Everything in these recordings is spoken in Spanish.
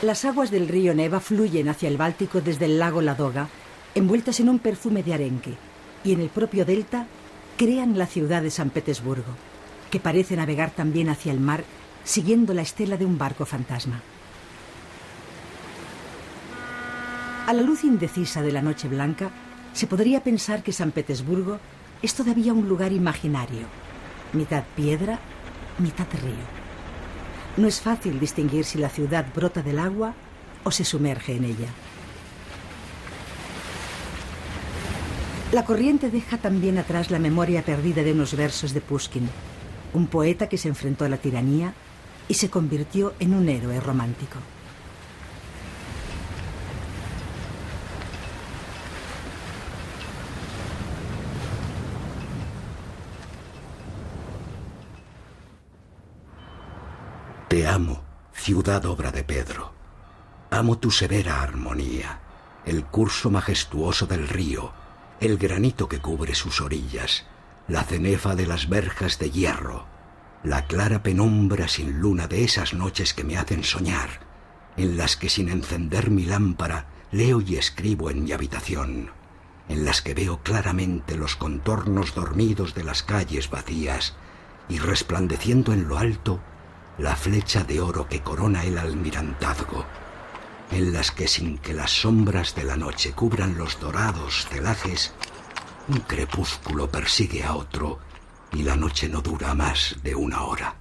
Las aguas del río Neva fluyen hacia el Báltico desde el lago Ladoga, envueltas en un perfume de arenque, y en el propio delta crean la ciudad de San Petersburgo, que parece navegar también hacia el mar, siguiendo la estela de un barco fantasma. A la luz indecisa de la noche blanca, se podría pensar que San Petersburgo es todavía un lugar imaginario, mitad piedra, mitad río. No es fácil distinguir si la ciudad brota del agua o se sumerge en ella. La corriente deja también atrás la memoria perdida de unos versos de Pushkin, un poeta que se enfrentó a la tiranía y se convirtió en un héroe romántico. Te amo, ciudad obra de Pedro. Amo tu severa armonía, el curso majestuoso del río, el granito que cubre sus orillas, la cenefa de las verjas de hierro, la clara penumbra sin luna de esas noches que me hacen soñar, en las que sin encender mi lámpara leo y escribo en mi habitación, en las que veo claramente los contornos dormidos de las calles vacías y resplandeciendo en lo alto la flecha de oro que corona el almirantazgo, en las que sin que las sombras de la noche cubran los dorados celajes, un crepúsculo persigue a otro y la noche no dura más de una hora.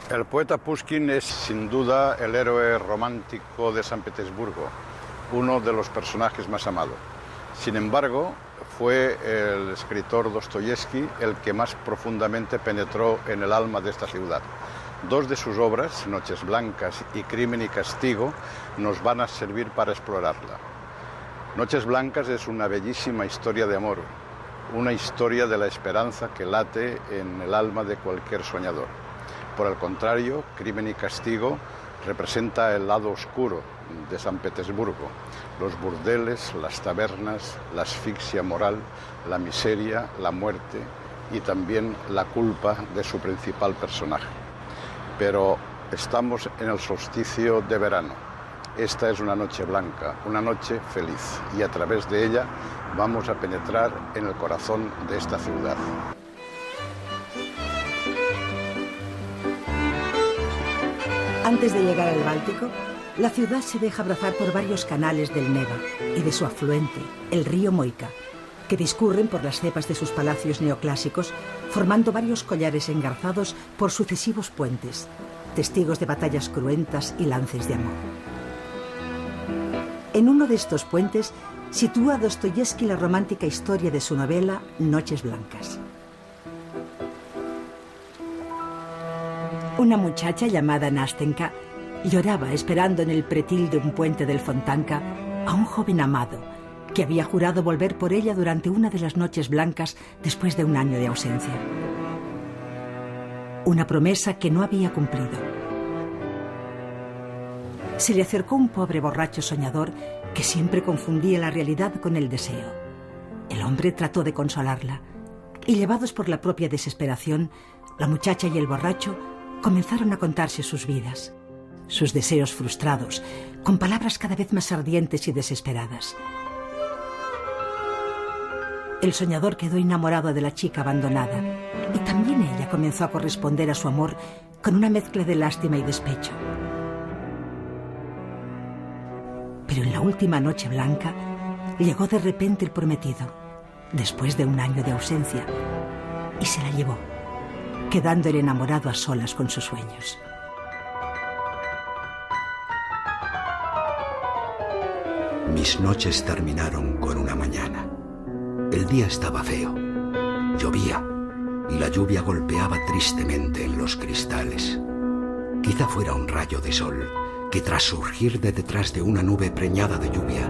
El poeta Pushkin es sin duda el héroe romántico de San Petersburgo, uno de los personajes más amados. Sin embargo, fue el escritor Dostoyevski el que más profundamente penetró en el alma de esta ciudad. Dos de sus obras, Noches Blancas y Crimen y Castigo, nos van a servir para explorarla. Noches Blancas es una bellísima historia de amor, una historia de la esperanza que late en el alma de cualquier soñador. Por el contrario, Crimen y Castigo representa el lado oscuro de San Petersburgo, los burdeles, las tabernas, la asfixia moral, la miseria, la muerte y también la culpa de su principal personaje. Pero estamos en el solsticio de verano. Esta es una noche blanca, una noche feliz, y a través de ella vamos a penetrar en el corazón de esta ciudad. Antes de llegar al Báltico, la ciudad se deja abrazar por varios canales del Neva y de su afluente, el río Moika, que discurren por las cepas de sus palacios neoclásicos, formando varios collares engarzados por sucesivos puentes, testigos de batallas cruentas y lances de amor. En uno de estos puentes sitúa Dostoyevski la romántica historia de su novela Noches Blancas. Una muchacha llamada Nastenka lloraba esperando en el pretil de un puente del Fontanka a un joven amado que había jurado volver por ella durante una de las noches blancas después de un año de ausencia. Una promesa que no había cumplido. Se le acercó un pobre borracho soñador que siempre confundía la realidad con el deseo. El hombre trató de consolarla y, llevados por la propia desesperación, la muchacha y el borracho comenzaron a contarse sus vidas, sus deseos frustrados, con palabras cada vez más ardientes y desesperadas. El soñador quedó enamorado de la chica abandonada y también ella comenzó a corresponder a su amor con una mezcla de lástima y despecho. Pero en la última noche blanca llegó de repente el prometido, después de un año de ausencia, y se la llevó, quedando el enamorado a solas con sus sueños. Mis noches terminaron con una mañana. El día estaba feo. Llovía y la lluvia golpeaba tristemente en los cristales. Quizá fuera un rayo de sol que, tras surgir de detrás de una nube preñada de lluvia,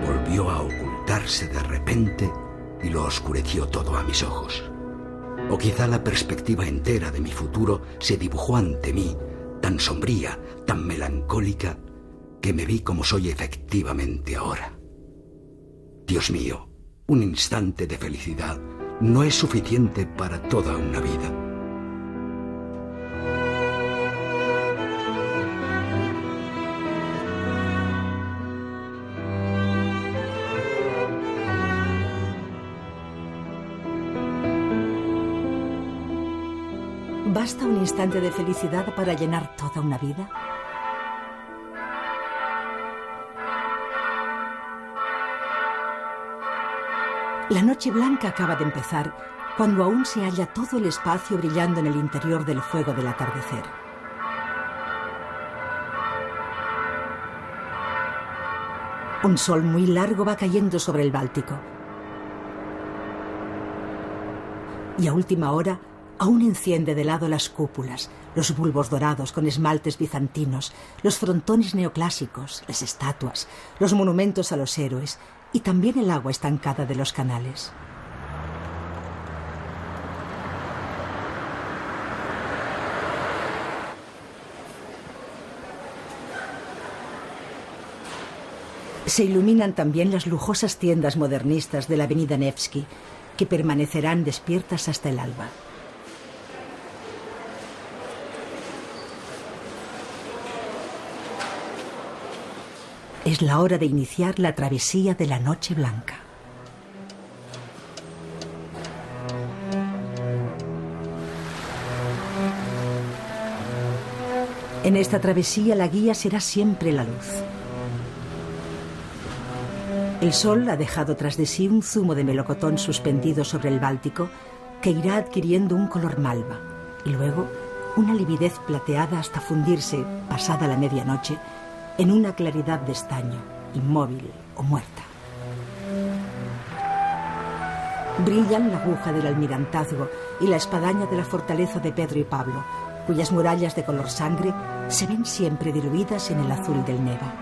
volvió a ocultarse de repente y lo oscureció todo a mis ojos. O quizá la perspectiva entera de mi futuro se dibujó ante mí, tan sombría, tan melancólica, que me vi como soy efectivamente ahora. Dios mío, un instante de felicidad no es suficiente para toda una vida. ¿Basta un instante de felicidad para llenar toda una vida? La noche blanca acaba de empezar cuando aún se halla todo el espacio brillando en el interior del fuego del atardecer. Un sol muy largo va cayendo sobre el Báltico. Y a última hora aún enciende de lado las cúpulas, los bulbos dorados con esmaltes bizantinos, los frontones neoclásicos, las estatuas, los monumentos a los héroes y también el agua estancada de los canales. Se iluminan también las lujosas tiendas modernistas de la avenida Nevsky, que permanecerán despiertas hasta el alba. Es la hora de iniciar la travesía de la Noche Blanca. En esta travesía la guía será siempre la luz. El sol ha dejado tras de sí un zumo de melocotón suspendido sobre el Báltico que irá adquiriendo un color malva y luego una lividez plateada hasta fundirse, pasada la medianoche, en una claridad de estaño, inmóvil o muerta. Brillan la aguja del almirantazgo y la espadaña de la fortaleza de Pedro y Pablo, cuyas murallas de color sangre se ven siempre diluidas en el azul del Neva.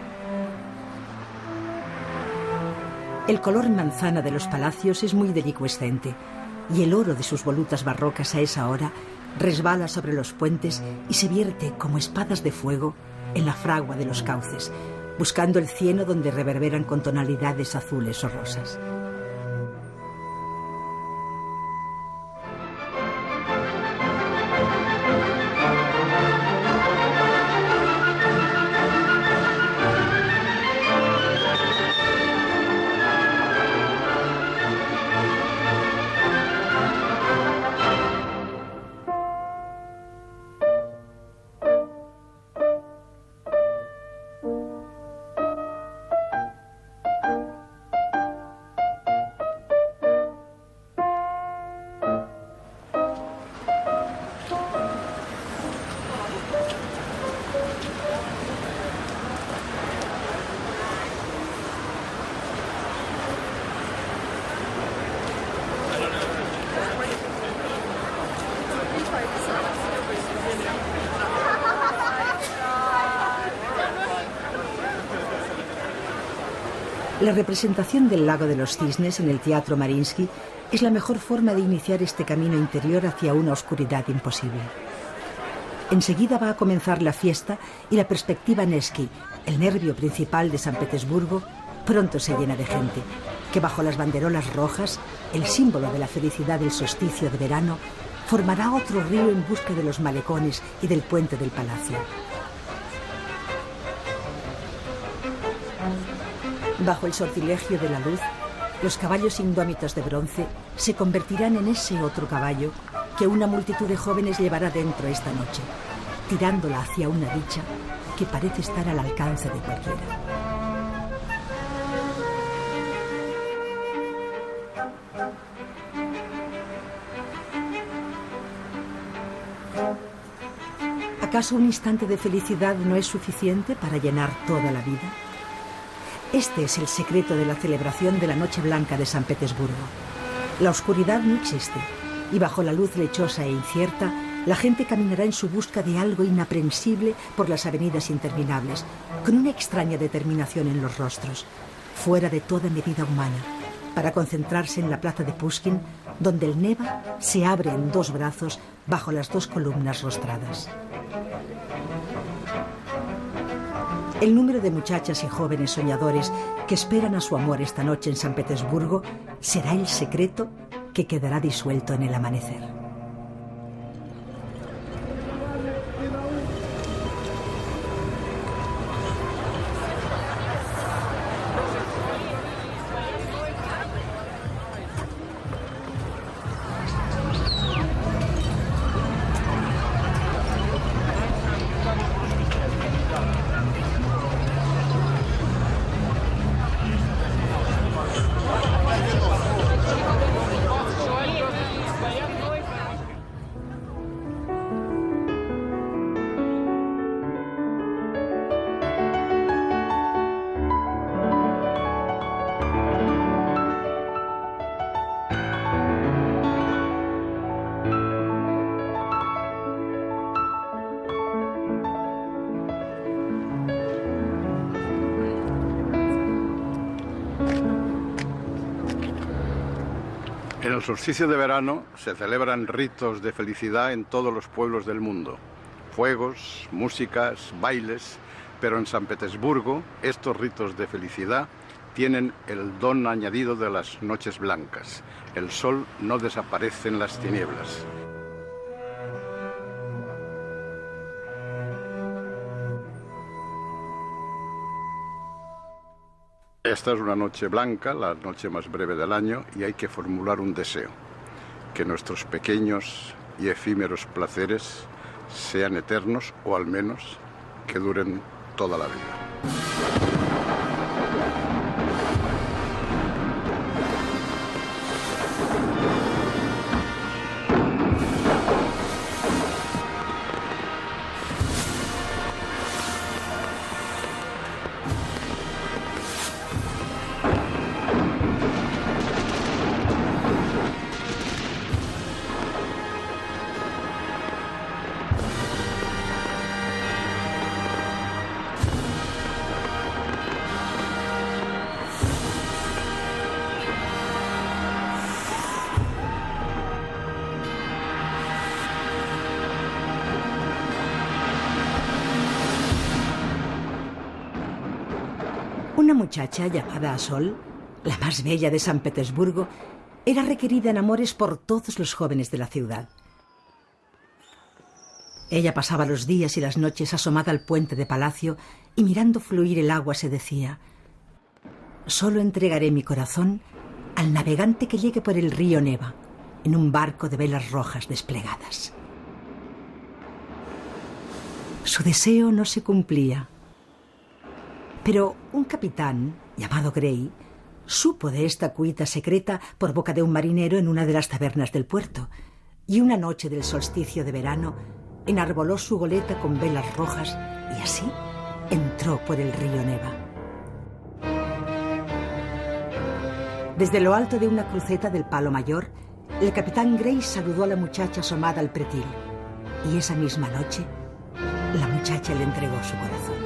El color manzana de los palacios es muy delicuescente, y el oro de sus volutas barrocas a esa hora resbala sobre los puentes y se vierte como espadas de fuego en la fragua de los cauces, buscando el cieno donde reverberan con tonalidades azules o rosas. La representación del Lago de los Cisnes en el Teatro Mariinsky es la mejor forma de iniciar este camino interior hacia una oscuridad imposible. Enseguida va a comenzar la fiesta y la perspectiva Nevsky, el nervio principal de San Petersburgo, pronto se llena de gente, que bajo las banderolas rojas, el símbolo de la felicidad del solsticio de verano, formará otro río en busca de los malecones y del puente del palacio. Bajo el sortilegio de la luz, los caballos indómitos de bronce se convertirán en ese otro caballo que una multitud de jóvenes llevará dentro esta noche, tirándola hacia una dicha que parece estar al alcance de cualquiera. ¿Acaso un instante de felicidad no es suficiente para llenar toda la vida? Este es el secreto de la celebración de la Noche Blanca de San Petersburgo. La oscuridad no existe, y bajo la luz lechosa e incierta, la gente caminará en su busca de algo inaprensible por las avenidas interminables, con una extraña determinación en los rostros, fuera de toda medida humana, para concentrarse en la plaza de Pushkin, donde el Neva se abre en dos brazos bajo las dos columnas rostradas. El número de muchachas y jóvenes soñadores que esperan a su amor esta noche en San Petersburgo será el secreto que quedará disuelto en el amanecer. el solsticio de verano se celebran ritos de felicidad en todos los pueblos del mundo. Fuegos, músicas, bailes, pero en San Petersburgo estos ritos de felicidad tienen el don añadido de las noches blancas. El sol no desaparece en las tinieblas. Esta es una noche blanca, la noche más breve del año, y hay que formular un deseo: que nuestros pequeños y efímeros placeres sean eternos, o al menos que duren toda la vida. Una muchacha llamada Sol, la más bella de San Petersburgo, era requerida en amores por todos los jóvenes de la ciudad. Ella pasaba los días y las noches asomada al puente de palacio y mirando fluir el agua se decía: solo entregaré mi corazón al navegante que llegue por el río Neva en un barco de velas rojas desplegadas. Su deseo no se cumplía. Pero un capitán, llamado Gray, supo de esta cuita secreta por boca de un marinero en una de las tabernas del puerto, y una noche del solsticio de verano enarboló su goleta con velas rojas y así entró por el río Neva. Desde lo alto de una cruceta del Palo Mayor, el capitán Gray saludó a la muchacha asomada al pretil, y esa misma noche la muchacha le entregó su corazón.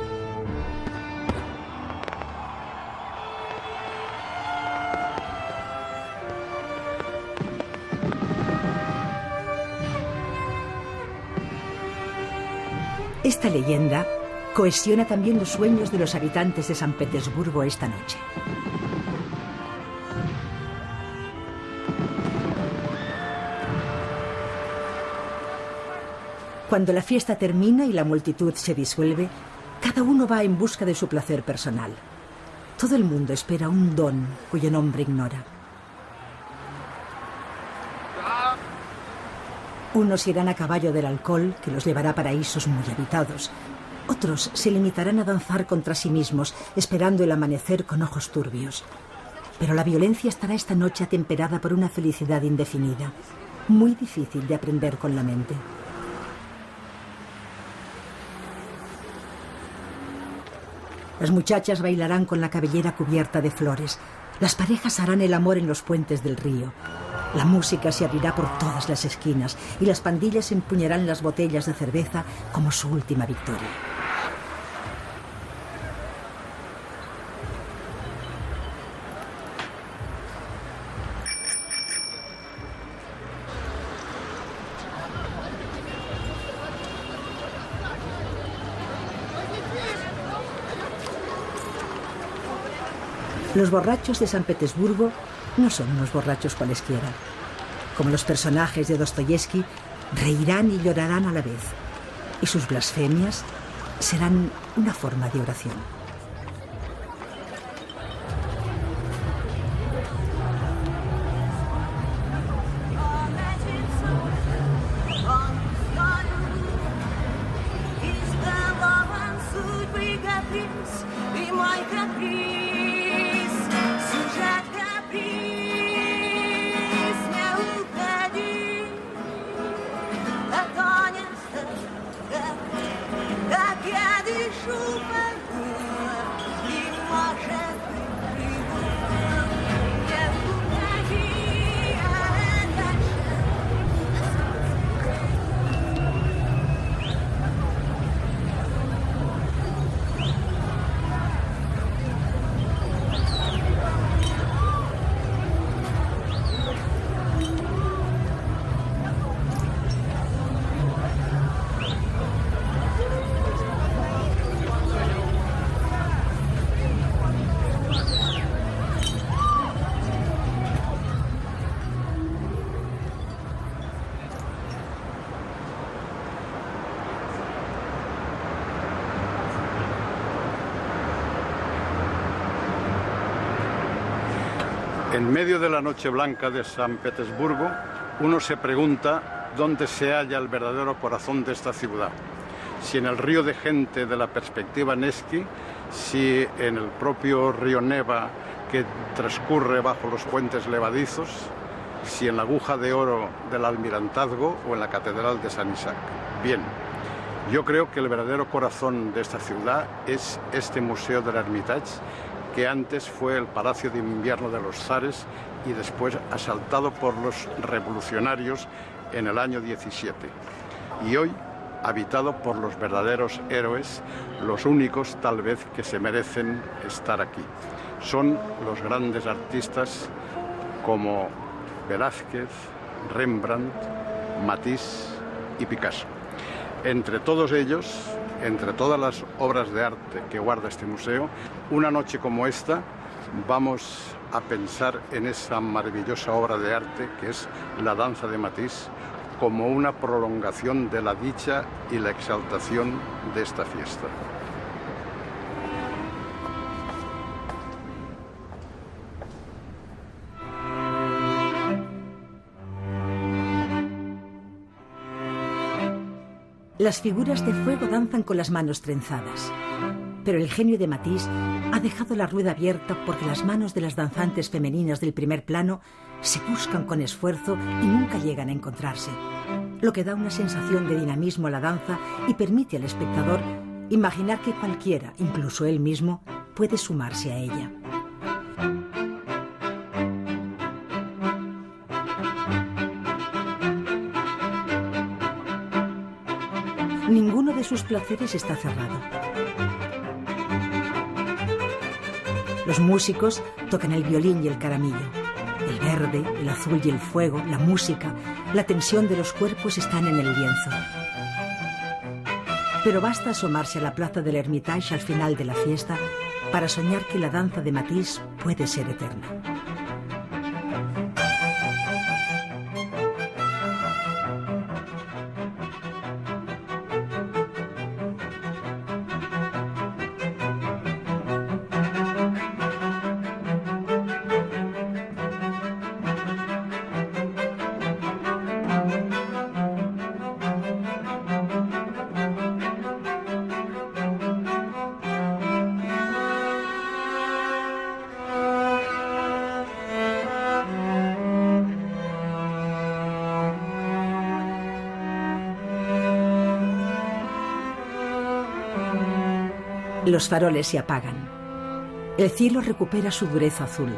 Esta leyenda cohesiona también los sueños de los habitantes de San Petersburgo esta noche. Cuando la fiesta termina y la multitud se disuelve, cada uno va en busca de su placer personal. Todo el mundo espera un don cuyo nombre ignora. Unos irán a caballo del alcohol, que los llevará a paraísos muy habitados. Otros se limitarán a danzar contra sí mismos, esperando el amanecer con ojos turbios. Pero la violencia estará esta noche atemperada por una felicidad indefinida, muy difícil de aprender con la mente. Las muchachas bailarán con la cabellera cubierta de flores. Las parejas harán el amor en los puentes del río. La música se abrirá por todas las esquinas y las pandillas empuñarán las botellas de cerveza como su última victoria. Los borrachos de San Petersburgo no son unos borrachos cualesquiera. Como los personajes de Dostoyevsky, reirán y llorarán a la vez, y sus blasfemias serán una forma de oración. En medio de la Noche Blanca de San Petersburgo, uno se pregunta dónde se halla el verdadero corazón de esta ciudad. Si en el río de gente de la perspectiva Nevsky, si en el propio río Neva que transcurre bajo los puentes levadizos, si en la aguja de oro del Almirantazgo o en la Catedral de San Isaac. Bien, yo creo que el verdadero corazón de esta ciudad es este Museo del Hermitage, que antes fue el Palacio de Invierno de los zares y después asaltado por los revolucionarios en el año 17. Y hoy habitado por los verdaderos héroes, los únicos tal vez que se merecen estar aquí. Son los grandes artistas como Velázquez, Rembrandt, Matisse y Picasso. Entre todos ellos, entre todas las obras de arte que guarda este museo, una noche como esta vamos a pensar en esa maravillosa obra de arte que es la danza de Matisse, como una prolongación de la dicha y la exaltación de esta fiesta. Las figuras de fuego danzan con las manos trenzadas. Pero el genio de Matisse ha dejado la rueda abierta porque las manos de las danzantes femeninas del primer plano se buscan con esfuerzo y nunca llegan a encontrarse, lo que da una sensación de dinamismo a la danza y permite al espectador imaginar que cualquiera, incluso él mismo, puede sumarse a ella. Ninguno de sus placeres está cerrado. Los músicos tocan el violín y el caramillo. El verde, el azul y el fuego, la música, la tensión de los cuerpos están en el lienzo. Pero basta asomarse a la plaza del Hermitage al final de la fiesta para soñar que la danza de Matisse puede ser eterna. Los faroles se apagan. El cielo recupera su dureza azul,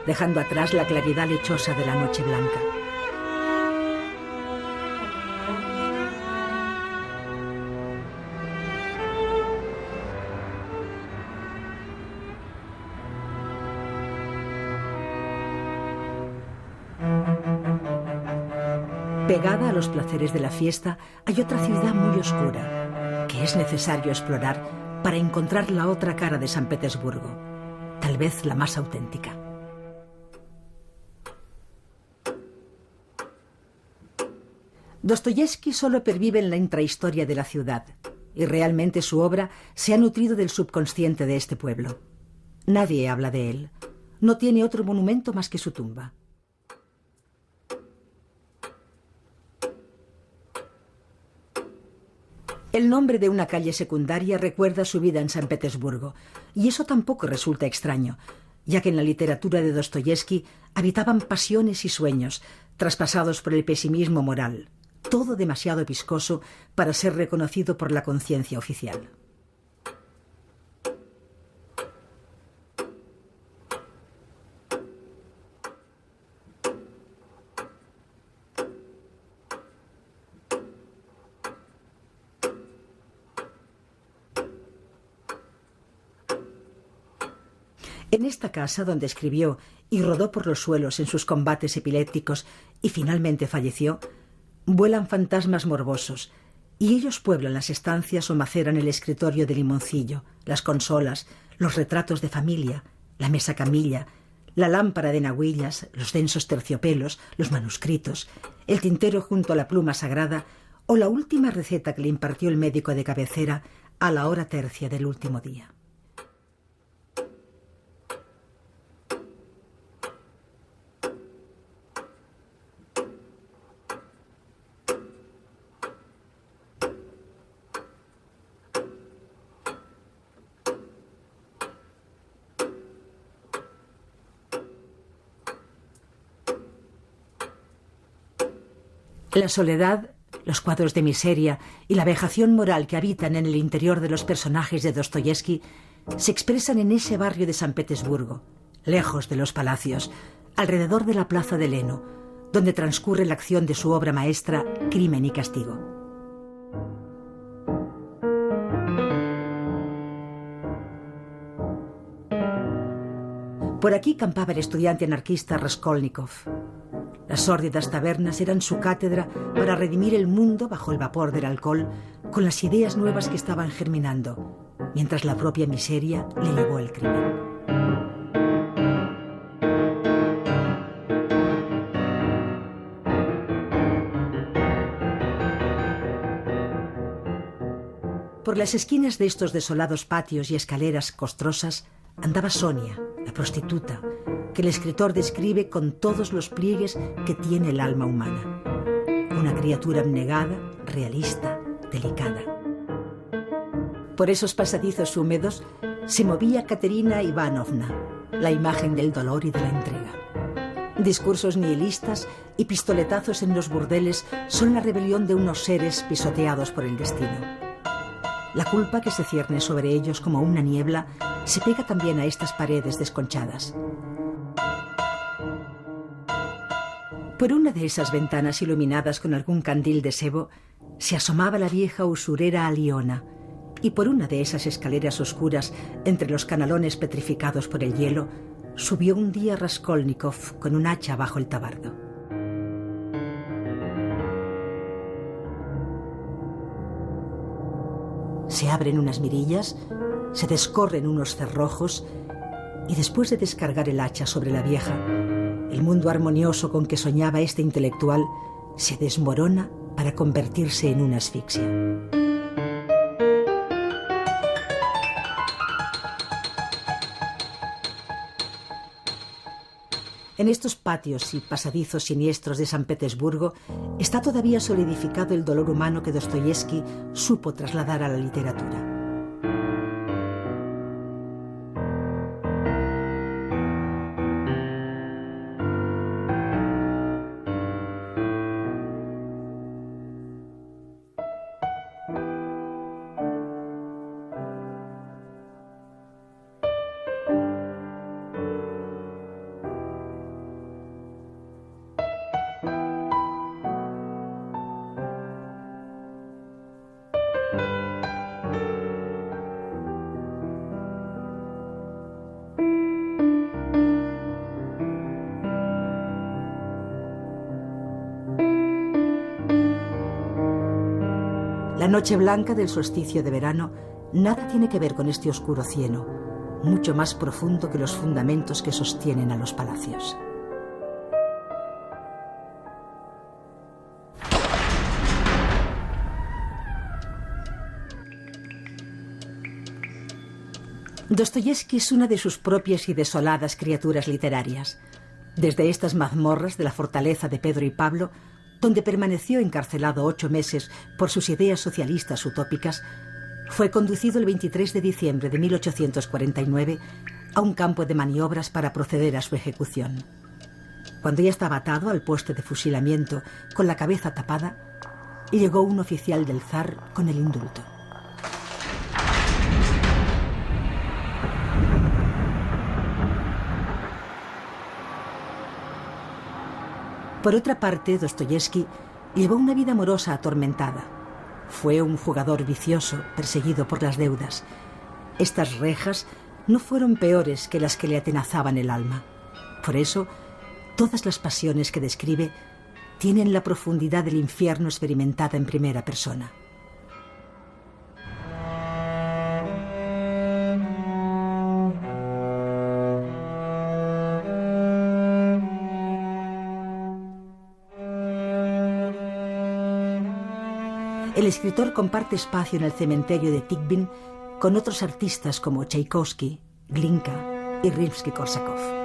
dejando atrás la claridad lechosa de la noche blanca. Pegada a los placeres de la fiesta hay otra ciudad muy oscura que es necesario explorar para encontrar la otra cara de San Petersburgo, tal vez la más auténtica. Dostoyevski solo pervive en la intrahistoria de la ciudad, y realmente su obra se ha nutrido del subconsciente de este pueblo. Nadie habla de él. No tiene otro monumento más que su tumba. El nombre de una calle secundaria recuerda su vida en San Petersburgo, y eso tampoco resulta extraño, ya que en la literatura de Dostoyevski habitaban pasiones y sueños, traspasados por el pesimismo moral, todo demasiado viscoso para ser reconocido por la conciencia oficial. En esta casa donde escribió y rodó por los suelos en sus combates epilépticos y finalmente falleció, vuelan fantasmas morbosos, y ellos pueblan las estancias o maceran el escritorio de limoncillo, las consolas, los retratos de familia, la mesa camilla, la lámpara de nahuillas, los densos terciopelos, los manuscritos, el tintero junto a la pluma sagrada o la última receta que le impartió el médico de cabecera a la hora tercia del último día. La soledad, los cuadros de miseria y la vejación moral que habitan en el interior de los personajes de Dostoyevski se expresan en ese barrio de San Petersburgo, lejos de los palacios, alrededor de la plaza de Leno, donde transcurre la acción de su obra maestra, Crimen y Castigo. Por aquí campaba el estudiante anarquista Raskolnikov. Las sórdidas tabernas eran su cátedra para redimir el mundo bajo el vapor del alcohol con las ideas nuevas que estaban germinando, mientras la propia miseria le llevó al crimen. Por las esquinas de estos desolados patios y escaleras costrosas andaba Sonia, la prostituta, que el escritor describe con todos los pliegues que tiene el alma humana. Una criatura abnegada, realista, delicada. Por esos pasadizos húmedos se movía Katerina Ivanovna, la imagen del dolor y de la entrega. Discursos nihilistas y pistoletazos en los burdeles son la rebelión de unos seres pisoteados por el destino. La culpa que se cierne sobre ellos como una niebla se pega también a estas paredes desconchadas. Por una de esas ventanas iluminadas con algún candil de sebo se asomaba la vieja usurera Aliona, y por una de esas escaleras oscuras entre los canalones petrificados por el hielo subió un día Raskolnikov con un hacha bajo el tabardo. Se abren unas mirillas, se descorren unos cerrojos y después de descargar el hacha sobre la vieja, el mundo armonioso con que soñaba este intelectual se desmorona para convertirse en una asfixia. En estos patios y pasadizos siniestros de San Petersburgo está todavía solidificado el dolor humano que Dostoyevski supo trasladar a la literatura. La noche blanca del solsticio de verano nada tiene que ver con este oscuro cielo, mucho más profundo que los fundamentos que sostienen a los palacios. Dostoyevski es una de sus propias y desoladas criaturas literarias. Desde estas mazmorras de la fortaleza de Pedro y Pablo, donde permaneció encarcelado 8 meses por sus ideas socialistas utópicas, fue conducido el 23 de diciembre de 1849 a un campo de maniobras para proceder a su ejecución. Cuando ya estaba atado al poste de fusilamiento con la cabeza tapada, llegó un oficial del zar con el indulto. Por otra parte, Dostoyevski llevó una vida amorosa atormentada. Fue un jugador vicioso, perseguido por las deudas. Estas rejas no fueron peores que las que le atenazaban el alma. Por eso, todas las pasiones que describe tienen la profundidad del infierno experimentada en primera persona. El escritor comparte espacio en el cementerio de Tikhvin con otros artistas como Tchaikovsky, Glinka y Rimsky-Korsakov.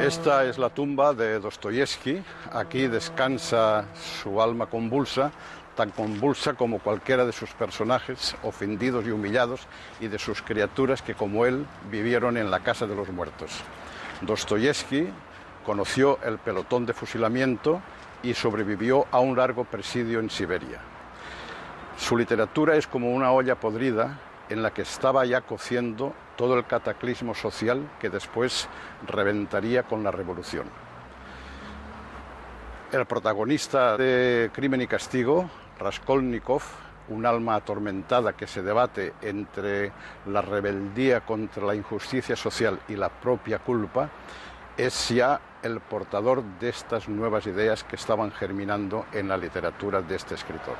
Esta es la tumba de Dostoyevski. Aquí descansa su alma convulsa, tan convulsa como cualquiera de sus personajes ofendidos y humillados y de sus criaturas que, como él, vivieron en la casa de los muertos. Dostoyevski conoció el pelotón de fusilamiento y sobrevivió a un largo presidio en Siberia. Su literatura es como una olla podrida en la que estaba ya cociendo todo el cataclismo social que después reventaría con la revolución. El protagonista de Crimen y Castigo, Raskolnikov, un alma atormentada que se debate entre la rebeldía contra la injusticia social y la propia culpa, es ya el portador de estas nuevas ideas que estaban germinando en la literatura de este escritor.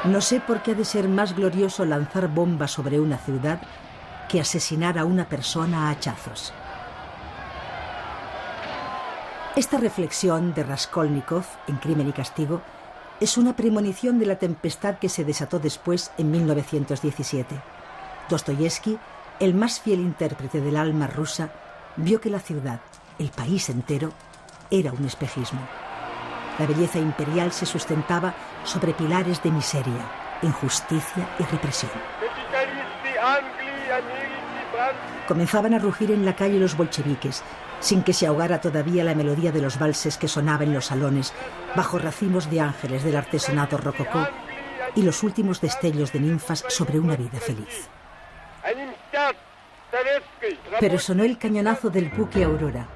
No sé por qué ha de ser más glorioso lanzar bombas sobre una ciudad que asesinar a una persona a hachazos. Esta reflexión de Raskolnikov en Crimen y Castigo es una premonición de la tempestad que se desató después en 1917. Dostoyevski, el más fiel intérprete del alma rusa, vio que la ciudad, el país entero, era un espejismo. La belleza imperial se sustentaba sobre pilares de miseria, injusticia y represión. Comenzaban a rugir en la calle los bolcheviques, sin que se ahogara todavía la melodía de los valses que sonaba en los salones, bajo racimos de ángeles del artesonado rococó y los últimos destellos de ninfas sobre una vida feliz. Pero sonó el cañonazo del buque Aurora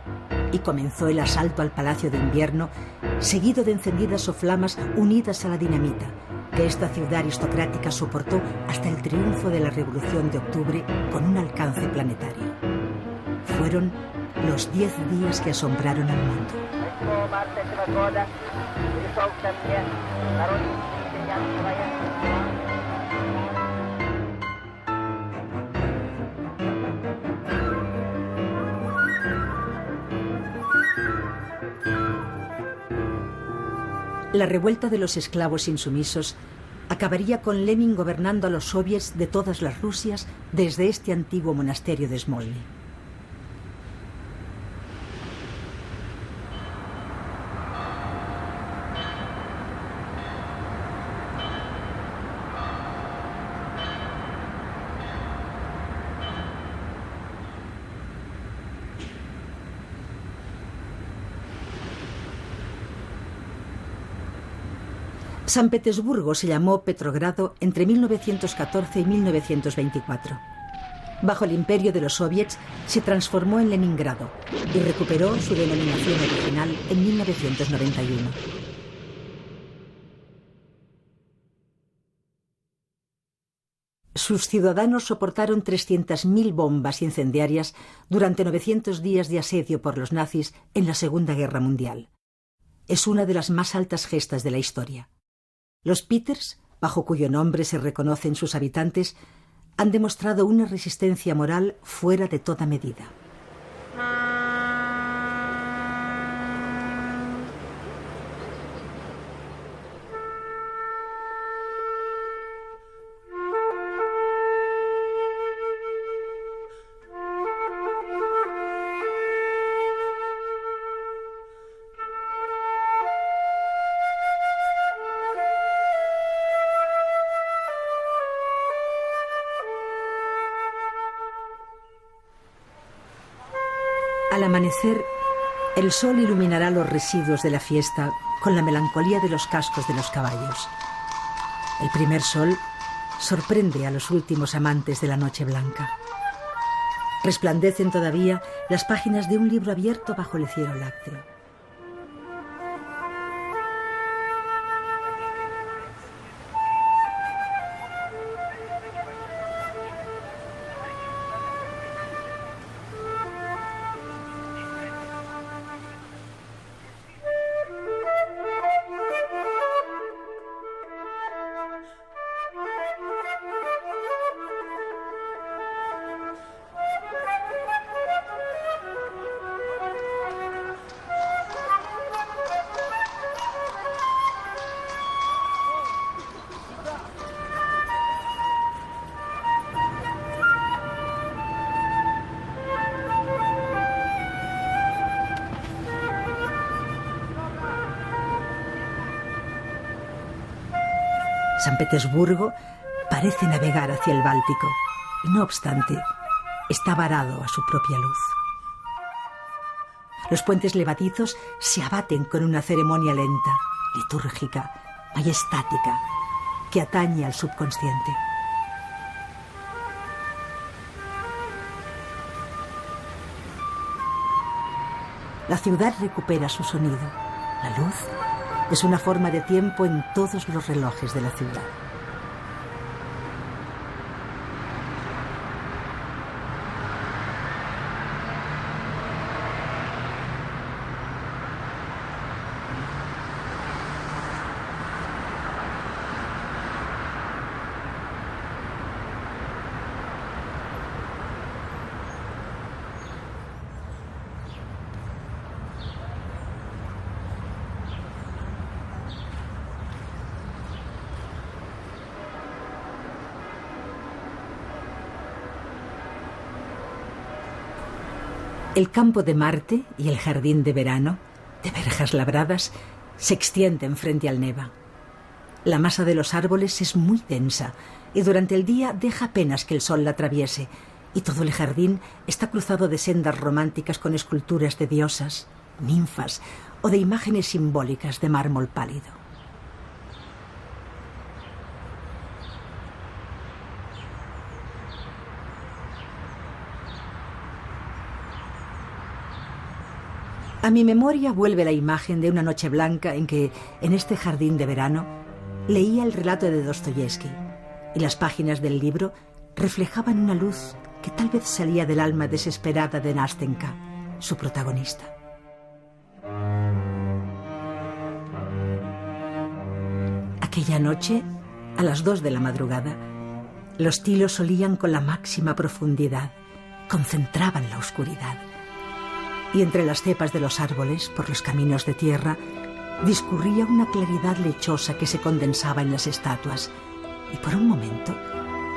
y comenzó el asalto al Palacio de Invierno, seguido de encendidas soflamas unidas a la dinamita, que esta ciudad aristocrática soportó hasta el triunfo de la Revolución de Octubre con un alcance planetario. Fueron los 10 días que asombraron al mundo. La revuelta de los esclavos insumisos acabaría con Lenin gobernando a los soviets de todas las Rusias desde este antiguo monasterio de Smolny. San Petersburgo se llamó Petrogrado entre 1914 y 1924. Bajo el imperio de los soviets se transformó en Leningrado y recuperó su denominación original en 1991. Sus ciudadanos soportaron 300.000 bombas incendiarias durante 900 días de asedio por los nazis en la Segunda Guerra Mundial. Es una de las más altas gestas de la historia. Los Peters, bajo cuyo nombre se reconocen sus habitantes, han demostrado una resistencia moral fuera de toda medida. Al amanecer, el sol iluminará los residuos de la fiesta con la melancolía de los cascos de los caballos. El primer sol sorprende a los últimos amantes de la noche blanca. Resplandecen todavía las páginas de un libro abierto bajo el cielo lácteo. San Petersburgo parece navegar hacia el Báltico y, no obstante, está varado a su propia luz. Los puentes levadizos se abaten con una ceremonia lenta, litúrgica, majestática, que atañe al subconsciente. La ciudad recupera su sonido. La luz es una forma de tiempo en todos los relojes de la ciudad. El campo de Marte y el jardín de verano, de verjas labradas, se extienden frente al Neva. La masa de los árboles es muy densa y durante el día deja apenas que el sol la atraviese, y todo el jardín está cruzado de sendas románticas con esculturas de diosas, ninfas o de imágenes simbólicas de mármol pálido. A mi memoria vuelve la imagen de una noche blanca en que, en este jardín de verano, leía el relato de Dostoyevski, y las páginas del libro reflejaban una luz que tal vez salía del alma desesperada de Nastenka, su protagonista. Aquella noche, a las 2 de la madrugada, los tilos olían con la máxima profundidad, concentraban la oscuridad. Y entre las cepas de los árboles, por los caminos de tierra, discurría una claridad lechosa que se condensaba en las estatuas. Y por un momento,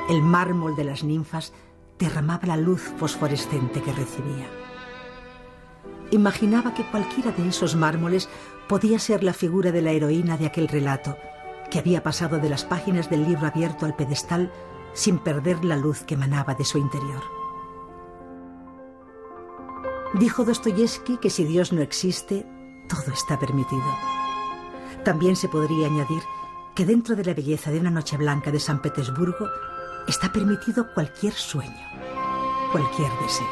el mármol de las ninfas derramaba la luz fosforescente que recibía. Imaginaba que cualquiera de esos mármoles podía ser la figura de la heroína de aquel relato, que había pasado de las páginas del libro abierto al pedestal sin perder la luz que emanaba de su interior. Dijo Dostoyevski que si Dios no existe, todo está permitido. También se podría añadir que dentro de la belleza de una noche blanca de San Petersburgo está permitido cualquier sueño, cualquier deseo.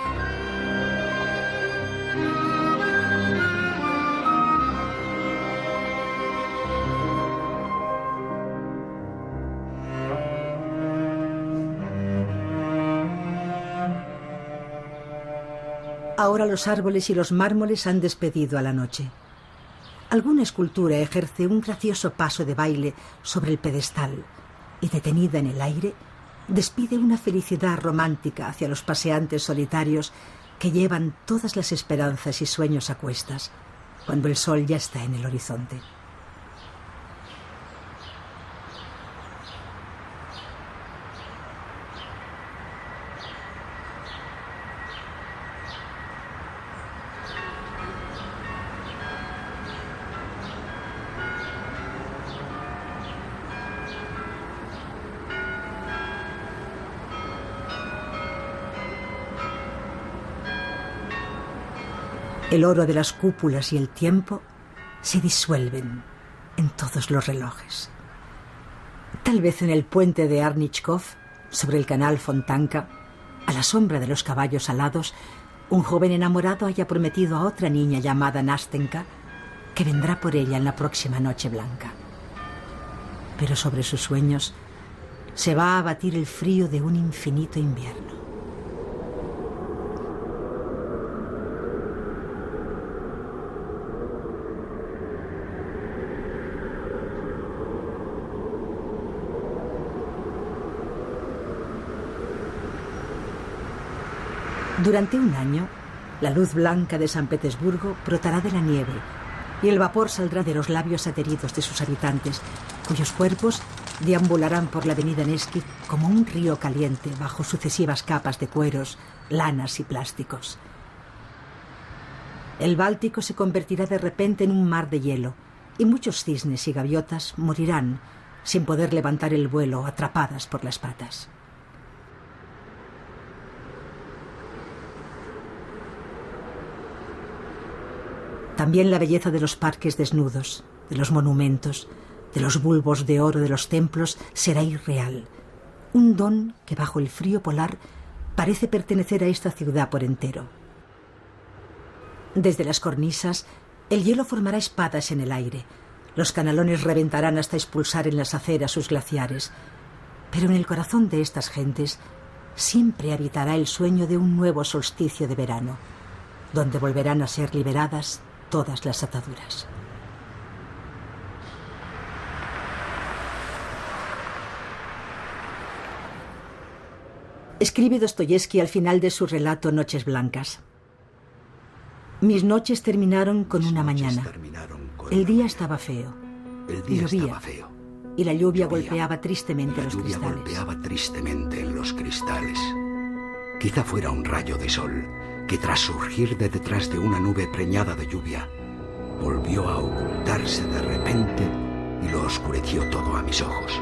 Ahora los árboles y los mármoles han despedido a la noche. Alguna escultura ejerce un gracioso paso de baile sobre el pedestal y, detenida en el aire, despide una felicidad romántica hacia los paseantes solitarios que llevan todas las esperanzas y sueños a cuestas, cuando el sol ya está en el horizonte. El oro de las cúpulas y el tiempo se disuelven en todos los relojes. Tal vez en el puente de Arnichkov, sobre el canal Fontanka, a la sombra de los caballos alados, un joven enamorado haya prometido a otra niña llamada Nastenka que vendrá por ella en la próxima noche blanca. Pero sobre sus sueños se va a abatir el frío de un infinito invierno. Durante un año, la luz blanca de San Petersburgo brotará de la nieve y el vapor saldrá de los labios ateridos de sus habitantes, cuyos cuerpos deambularán por la avenida Nevsky como un río caliente bajo sucesivas capas de cueros, lanas y plásticos. El Báltico se convertirá de repente en un mar de hielo y muchos cisnes y gaviotas morirán sin poder levantar el vuelo, atrapadas por las patas. También la belleza de los parques desnudos, de los monumentos, de los bulbos de oro de los templos será irreal. Un don que bajo el frío polar parece pertenecer a esta ciudad por entero. Desde las cornisas, el hielo formará espadas en el aire. Los canalones reventarán hasta expulsar en las aceras sus glaciares. Pero en el corazón de estas gentes siempre habitará el sueño de un nuevo solsticio de verano, donde volverán a ser liberadas todas las ataduras. Escribe Dostoyevski al final de su relato Noches Blancas. Mis noches terminaron con una mañana. El día estaba feo. Llovía. Y la lluvia golpeaba tristemente los cristales. Quizá fuera un rayo de sol que tras surgir de detrás de una nube preñada de lluvia, volvió a ocultarse de repente y lo oscureció todo a mis ojos.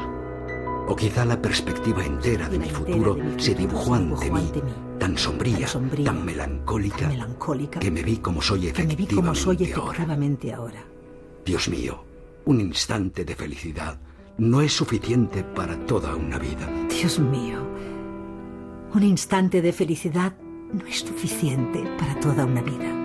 O quizá la perspectiva entera de mi futuro se dibujó ante mí, tan sombría, tan melancólica, que me vi como soy efectivamente ahora. Dios mío, un instante de felicidad no es suficiente para toda una vida. Dios mío, un instante de felicidad no es suficiente para toda una vida.